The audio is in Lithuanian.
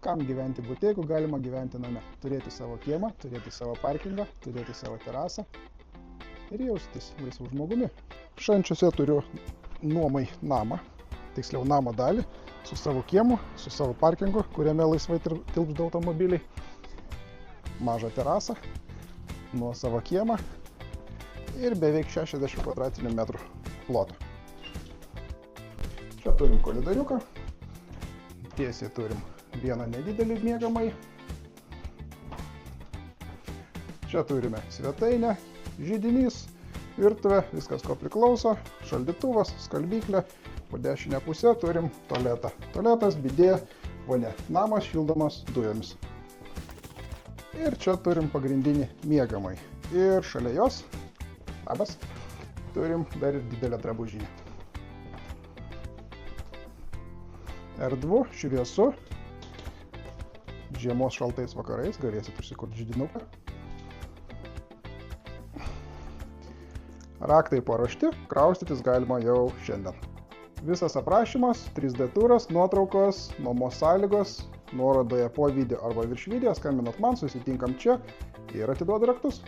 Kam gyventi bute, jeigu galima gyventi name? Turėti savo kiemą, turėti savo parkingą, turėti savo terasą ir jaustis laisvu žmogumi. Šančiuose turiu nuomai namą, tiksliau namo dalį, su savo kiemu, su savo parkingu, kuriame laisvai tilpsta automobiliai, mažą terasą, nuo savo kiemą ir beveik 60 kvadratinių metrų ploto. Čia turim koridoriuką, tiesiai turim vieną nedidelį miegamąjį. Čia turime svetainę, židinys, virtuvę, viskas ko priklauso, šaldytuvas, skalbyklė, po dešinę pusę turim tualetą. Tualetas, bidė, vonia. Namas šildomas dujomis. Ir čia turim pagrindinį miegamąjį. Ir šalia jos, labas, turim dar ir didelę drabužinę. Erdvu, šviesu, žiemos šaltais vakarais galėsit užsikurti židinuką. Raktai paruošti, kraustytis galima jau šiandien. Visas aprašymas, 3D turas, nuotraukos, nuomos sąlygos, nuorodoje po video arba virš video, skambinat man, susitinkam čia ir atiduodu raktus.